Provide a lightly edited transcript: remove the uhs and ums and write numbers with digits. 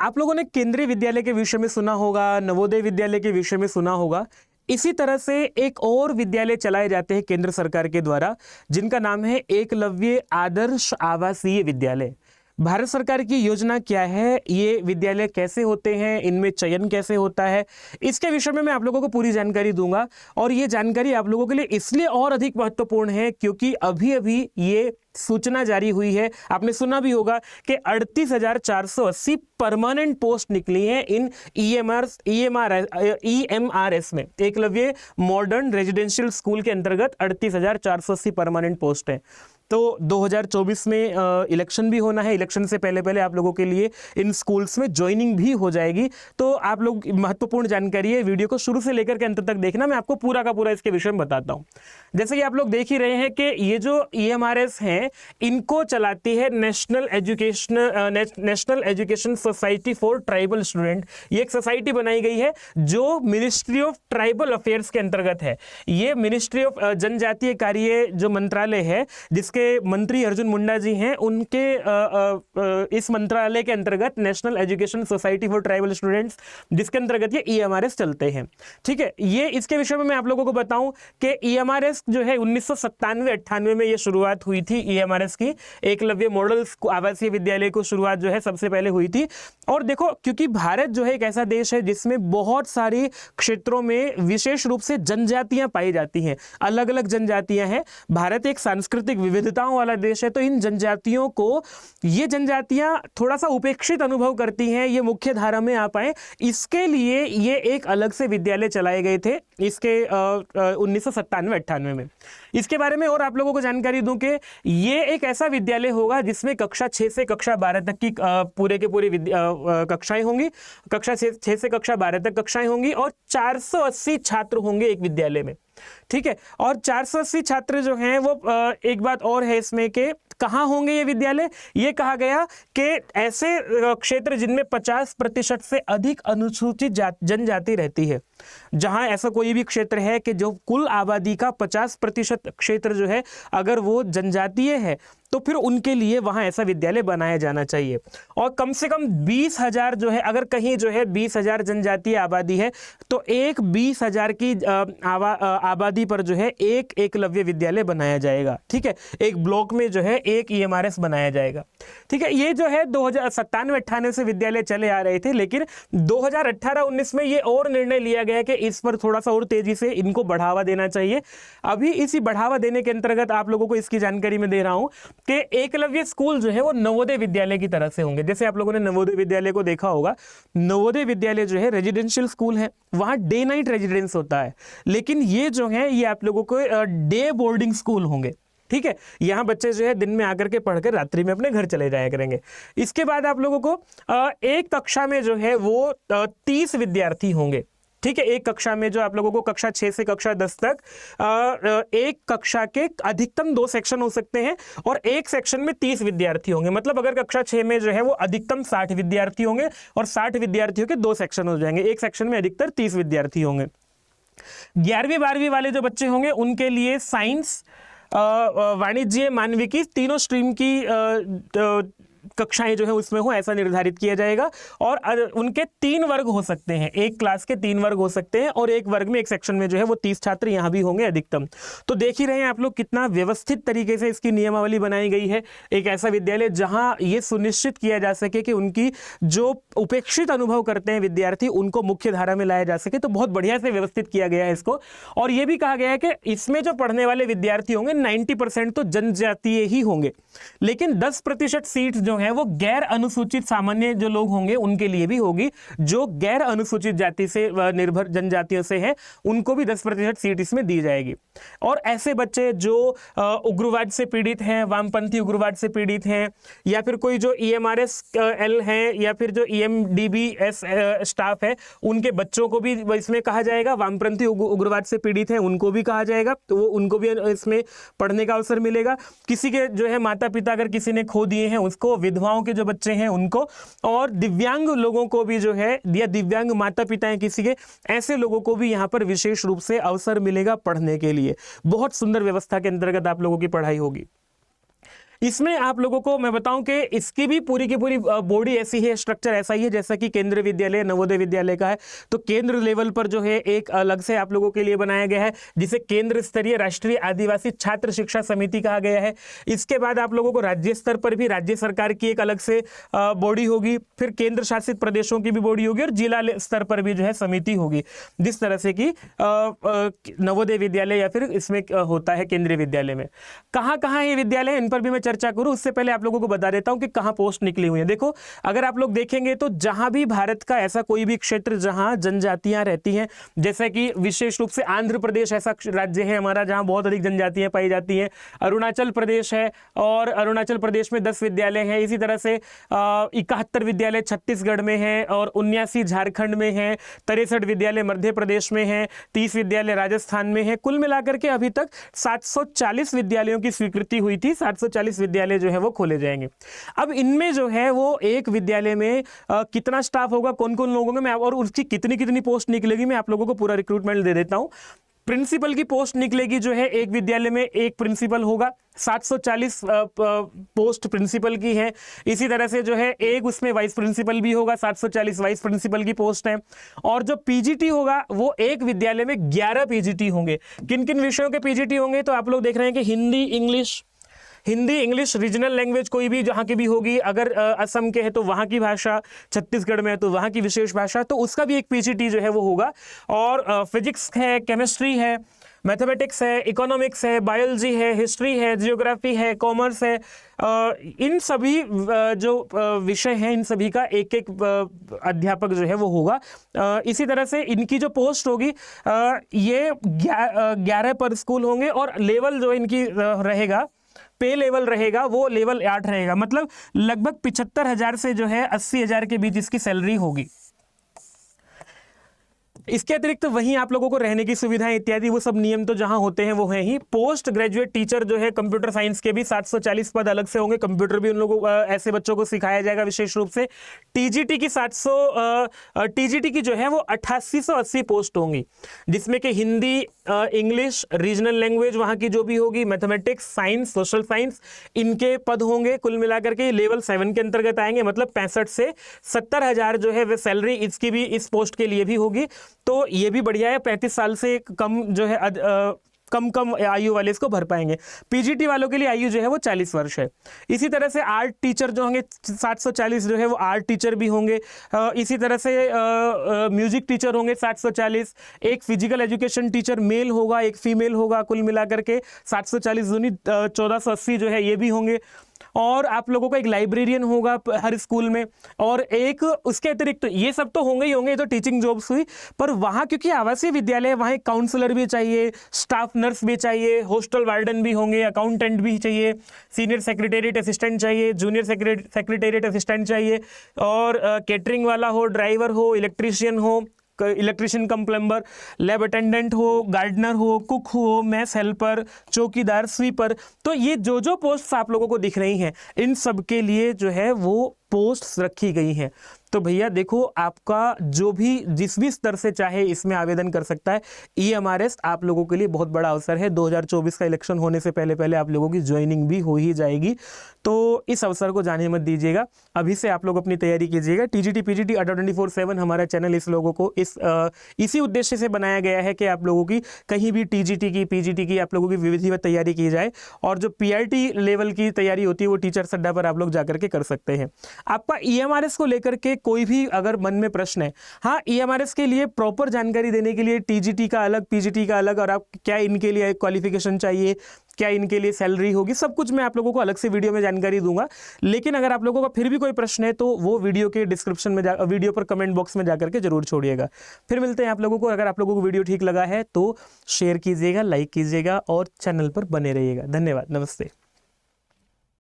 आप लोगों ने केंद्रीय विद्यालय के विषय में सुना होगा, नवोदय विद्यालय के विषय में सुना होगा। इसी तरह से एक और विद्यालय चलाए जाते हैं केंद्र सरकार के द्वारा, जिनका नाम है एकलव्य आदर्श आवासीय विद्यालय। भारत सरकार की योजना क्या है, ये विद्यालय कैसे होते हैं, इनमें चयन कैसे होता है, इसके विषय में मैं आप लोगों को पूरी जानकारी दूंगा। और ये जानकारी आप लोगों के लिए इसलिए और अधिक महत्वपूर्ण है क्योंकि अभी अभी ये सूचना जारी हुई है। आपने सुना भी होगा कि 38,480 परमानेंट पोस्ट निकली हैं इन EMRS में। एकलव्य मॉडर्न रेजिडेंशियल स्कूल के अंतर्गत 38,480 परमानेंट पोस्ट हैं। तो 2024 में इलेक्शन भी होना है। इलेक्शन से पहले पहले आप लोगों के लिए इन स्कूल्स में ज्वाइनिंग भी हो जाएगी। तो आप लोग महत्वपूर्ण जानकारी है, वीडियो को शुरू से लेकर के अंत तक देखना। मैं आपको पूरा का पूरा इसके विषय में बताता हूं। जैसे कि आप लोग देख ही रहे हैं कि ये जो EMRS हैं, इनको चलाती है national education society for tribal student. ये एक सोसाइटी बनाई गई है जो मिनिस्ट्री ऑफ ट्राइबल अफेयर्स के अंतर्गत है। ये मिनिस्ट्री ऑफ जनजातीय कार्य जो मंत्रालय है, जिसके मंत्री अर्जुन मुंडा जी हैं, उनके इस मंत्रालय के अंतर्गत national education society for tribal students, जिसके अंतर्गत ये EMRS चलते हैं। ठीक है, ये इसके विषय में मैं आप लोगों को बताऊं कि EMRS जो है 1997-98 में ये शुरुआत हुई थी। EMRS की एकलव्य मॉडल आवासीय विद्यालय को शुरुआत जो है सबसे पहले हुई थी। और देखो, क्योंकि भारत जो है एक ऐसा देश है जिसमें बहुत सारी क्षेत्रों में विशेष रूप से जनजातियां पाई जाती हैं, अलग अलग जनजातियां हैं। भारत एक सांस्कृतिक विविधताओं वाला देश है, तो इन जनजातियों को ये जनजातियां थोड़ा सा उपेक्षित अनुभव करती हैं, ये मुख्य धारा में आ पाए, इसके लिए ये एक अलग से विद्यालय चलाए गए थे इसके 1997-98 में। इसके बारे में और आप लोगों को जानकारी दूं कि ये एक ऐसा विद्यालय होगा जिसमें कक्षा 6 से कक्षा 12 तक की पूरे के पूरे कक्षाएं होंगी। कक्षा 6 से कक्षा 12 तक कक्षाएं होंगी और 480 छात्र होंगे एक विद्यालय में। ठीक है, और 480 छात्र जो हैं वो एक बात और है इसमें कि कहाँ होंगे ये विद्यालय। ये कहा गया कि ऐसे क्षेत्र जिनमें 50% से अधिक अनुसूचित जनजाति रहती है। जहां ऐसा कोई भी क्षेत्र है कि जो कुल आबादी का 50% क्षेत्र जो है अगर वो जनजातीय है, तो फिर उनके लिए वहां ऐसा विद्यालय बनाया जाना चाहिए। और कम से कम 20,000 जो है, अगर कहीं जो है 20,000 जनजातीय आबादी है, तो एक 20,000 की आबादी पर जो है एक एकलव्य विद्यालय बनाया जाएगा। ठीक है, एक ब्लॉक में जो है एक EMRS बनाया जाएगा। ठीक है, ये जो है 2097-98 से विद्यालय चले आ रहे थे, लेकिन 2018-19 में ये और निर्णय लिया गया कि इस पर थोड़ा सा और तेजी से इनको बढ़ावा देना चाहिए। अभी इसी बढ़ावा देने के अंतर्गत आप लोगों को इसकी जानकारी में दे रहा हूं कि एकलव्य स्कूल जो है वो नवोदय विद्यालय की तरह से होंगे। जैसे आप लोगों ने नवोदय विद्यालय को देखा होगा, नवोदय विद्यालय जो है रेजिडेंशियल स्कूल है, वहां डे नाइट रेजिडेंस होता है। लेकिन ये जो है ये आप लोगों को डे बोर्डिंग स्कूल होंगे। ठीक है, यहाँ बच्चे जो है दिन में आकर के पढ़कर रात्रि में अपने घर चले जाया करेंगे। इसके बाद आप लोगों को एक कक्षा में जो है वो 30 विद्यार्थी होंगे। ठीक है, एक कक्षा में जो आप लोगों को कक्षा 6 से कक्षा 10 तक एक कक्षा के अधिकतम 2 सेक्शन हो सकते हैं और एक सेक्शन में 30 विद्यार्थी होंगे। मतलब अगर कक्षा 6 में जो है वो अधिकतम 60 विद्यार्थी होंगे और 60 विद्यार्थियों के 2 सेक्शन हो जाएंगे। एक सेक्शन में अधिकतर 30 विद्यार्थी होंगे। 11वीं 12वीं वाले जो बच्चे होंगे उनके लिए साइंस, वाणिज्य, मानविकी तीनों स्ट्रीम की कक्षाएं जो है उसमें हो, ऐसा निर्धारित किया जाएगा। और उनके 3 वर्ग हो सकते हैं, एक क्लास के 3 वर्ग हो सकते हैं और एक वर्ग में एक सेक्शन में जो है वो 30 छात्र यहां भी होंगे अधिकतम। तो देख ही रहे हैं आप लोग कितना व्यवस्थित तरीके से इसकी नियमावली बनाई गई है। एक ऐसा विद्यालय जहां ये सुनिश्चित किया जा सके कि उनकी जो उपेक्षित अनुभव करते हैं विद्यार्थी, उनको मुख्य धारा में लाया जा सके। तो बहुत बढ़िया से व्यवस्थित किया गया है इसको। और ये भी कहा गया है कि इसमें जो पढ़ने वाले विद्यार्थी होंगे 90% तो जनजातीय ही होंगे, लेकिन 10% सीट जो है वो गैर अनुसूचित सामान्य जो लोग होंगे उनके लिए भी होगी। जो गैर अनुसूचित जाति से निर्भर जनजातियों से है उनको भी 10% सीट इसमें दी जाएगी। और ऐसे बच्चे जो उग्रवाद से पीड़ित हैं, वामपंथी उग्रवाद से पीड़ित हैं, या फिर कोई जो EMRS L है या फिर जो EMDBS स्टाफ है, उनके बच्चों को भी इसमें कहा जाएगा। वामपंथी उग्रवाद से पीड़ित हैं उनको भी कहा जाएगा, तो वो उनको भी इसमें पढ़ने का अवसर मिलेगा। किसी के जो है माता पिता अगर किसी ने खो दिए हैं उसको, विधवाओं के जो बच्चे हैं उनको, और दिव्यांग लोगों को भी जो है, या दिव्यांग माता पिता हैं किसी के, ऐसे लोगों को भी यहाँ पर विशेष रूप से अवसर मिलेगा पढ़ने के लिए। बहुत सुंदर व्यवस्था के अंतर्गत आप लोगों की पढ़ाई होगी। इसमें आप लोगों को मैं बताऊं कि इसकी भी पूरी की पूरी बॉडी ऐसी है, स्ट्रक्चर ऐसा ही है जैसा कि केंद्रीय विद्यालय नवोदय विद्यालय का है। तो केंद्र लेवल पर जो है एक अलग से आप लोगों के लिए बनाया गया है जिसे केंद्र स्तरीय राष्ट्रीय आदिवासी छात्र शिक्षा समिति कहा गया है। इसके बाद आप लोगों को राज्य स्तर पर भी राज्य सरकार की एक अलग से बॉडी होगी, फिर केंद्र शासित प्रदेशों की भी बॉडी होगी और जिला स्तर पर भी जो है समिति होगी, जिस तरह से कि नवोदय विद्यालय या फिर इसमें होता है केंद्रीय विद्यालय में। कहाँ कहाँ ये विद्यालय, इन पर भी मैं चर्चा करूं उससे पहले आप लोगों को बता देता हूं कि कहाँ पोस्ट निकली हुई है। देखो, अगर आप लोग देखेंगे तो जहां भी भारत का ऐसा कोई भी क्षेत्र जहां जनजातियां रहती हैं, जैसे कि विशेष रूप से आंध्र प्रदेश ऐसा राज्य है हमारा जहां बहुत अधिक जनजातियां पाई जाती हैं, अरुणाचल प्रदेश है और अरुणाचल प्रदेश में 10 विद्यालय हैं, इसी तरह से 71 विद्यालय छत्तीसगढ़ में है और 79 झारखंड में है, 63 विद्यालय मध्य प्रदेश में है, 30 विद्यालय राजस्थान में है। कुल मिलाकर के अभी तक 740 विद्यालयों की स्वीकृति हुई थी, 740 विद्यालय जो है वो खोले जाएंगे। अब इनमें जो है वो एक विद्यालय में कितना स्टाफ होगा, कौन कौन लोगों में और उसकी कितनी कितनी पोस्ट निकलेगी, मैं आप लोगों को पूरा रिक्रूटमेंट दे देता हूं। प्रिंसिपल की पोस्ट निकलेगी जो है, एक विद्यालय में एक प्रिंसिपल होगा, 740 पोस्ट प्रिंसिपल की है। इसी तरह से जो है एक उसमें वाइस प्रिंसिपल भी होगा, 740 वाइस प्रिंसिपल की पोस्ट है। और जो पीजीटी होगा वो एक विद्यालय में 11 पीजीटी होंगे। किन किन विषयों के पीजीटी होंगे, तो आप लोग देख रहे हैं कि हिंदी इंग्लिश रीजनल लैंग्वेज कोई भी जहाँ की भी होगी, अगर असम के है तो वहाँ की भाषा, छत्तीसगढ़ में है तो वहाँ की विशेष भाषा, तो उसका भी एक पीजीटी जो है वो होगा। और फिजिक्स है, केमिस्ट्री है, मैथमेटिक्स है, इकोनॉमिक्स है, बायोलॉजी है, हिस्ट्री है, जियोग्राफी है, कॉमर्स है, इन सभी जो विषय हैं इन सभी का एक एक अध्यापक जो है वो होगा। इसी तरह से इनकी जो पोस्ट होगी ये 11 पर स्कूल होंगे और लेवल जो इनकी रहेगा, पे लेवल रहेगा वो लेवल 8 रहेगा। मतलब लगभग 75,000 से जो है 80,000 के बीच इसकी सैलरी होगी। इसके अतिरिक्त तो वहीं आप लोगों को रहने की सुविधाएं इत्यादि वो सब नियम तो जहां होते हैं वो हैं ही। पोस्ट ग्रेजुएट टीचर जो है कंप्यूटर साइंस के भी 740 पद अलग से होंगे। कंप्यूटर भी उन लोगों ऐसे बच्चों को सिखाया जाएगा विशेष रूप से। टीजीटी की टीजीटी की जो है वो 8880 पोस्ट होंगी, जिसमें कि हिंदी, इंग्लिश, रीजनल लैंग्वेज वहाँ की जो भी होगी, मैथमेटिक्स, साइंस, सोशल साइंस, इनके पद होंगे। कुल मिलाकर के लेवल 7 के अंतर्गत आएंगे। मतलब 65 से 70,000 जो है वह सैलरी इसकी भी इस पोस्ट के लिए भी होगी। तो ये भी बढ़िया है, 35 साल से कम जो है कम आयु वाले इसको भर पाएंगे। पीजीटी वालों के लिए आयु जो है वो 40 वर्ष है। इसी तरह से आर्ट टीचर जो होंगे 740 जो है वो आर्ट टीचर भी होंगे। इसी तरह से म्यूजिक टीचर होंगे 740। एक फिजिकल एजुकेशन टीचर मेल होगा, एक फीमेल होगा। कुल मिलाकर के 740 दूनी 1480 जो है ये भी होंगे। और आप लोगों का एक लाइब्रेरियन होगा हर स्कूल में। और एक उसके अतिरिक्त तो ये सब तो होंगे ही होंगे, ये तो टीचिंग जॉब्स हुई। पर वहाँ क्योंकि आवासीय विद्यालय है, वहाँ एक काउंसलर भी चाहिए, स्टाफ नर्स भी चाहिए, हॉस्टल वार्डन भी होंगे, अकाउंटेंट भी चाहिए, सीनियर सेक्रेटेरिएट असिस्टेंट चाहिए, जूनियर सेक्रेटेरिएट असिस्टेंट चाहिए, और केटरिंग वाला हो, ड्राइवर हो, इलेक्ट्रीशियन हो, इलेक्ट्रीशियन कम प्लम्बर, लैब अटेंडेंट हो, गार्डनर हो, कुक हो, मैस हेल्पर, चौकीदार, स्वीपर। तो ये जो जो पोस्ट आप लोगों को दिख रही हैं इन सब के लिए जो है वो पोस्ट रखी गई हैं। तो भैया देखो, आपका जो भी जिस भी स्तर से चाहे इसमें आवेदन कर सकता है। ईएमआरएस आप लोगों के लिए बहुत बड़ा अवसर है। 2024 का इलेक्शन होने से पहले पहले आप लोगों की ज्वाइनिंग भी हो ही जाएगी। तो इस अवसर को जाने मत दीजिएगा, अभी से आप लोग अपनी तैयारी कीजिएगा। टीजीटी पीजीटी अड्डा 24/7 हमारा चैनल इस लोगों को इसी उद्देश्य से बनाया गया है कि आप लोगों की कहीं भी टीजीटी की पीजीटी की आप लोगों की विधिवत तैयारी की जाए। और जो पीआरटी लेवल की तैयारी होती है वो टीचर्स अड्डा पर आप लोग जाकर के कर सकते हैं। आपका ईएमआरएस को लेकर के कोई भी अगर मन में प्रश्न है, हाँ, ईएमआरएस के लिए प्रॉपर जानकारी देने के लिए टीजीटी का अलग, पीजीटी का अलग, और आप क्या इनके लिए क्वालिफिकेशन चाहिए, क्या इनके लिए सैलरी होगी, सब कुछ मैं आप लोगों को अलग से वीडियो में जानकारी दूंगा। लेकिन अगर आप लोगों का फिर भी कोई प्रश्न है तो वो वीडियो के डिस्क्रिप्शन में वीडियो पर कमेंट बॉक्स में जाकर के जरूर छोड़िएगा। फिर मिलते हैं आप लोगों को। अगर आप लोगों को वीडियो ठीक लगा है तो शेयर कीजिएगा, लाइक कीजिएगा और चैनल पर बने रहिएगा। धन्यवाद, नमस्ते।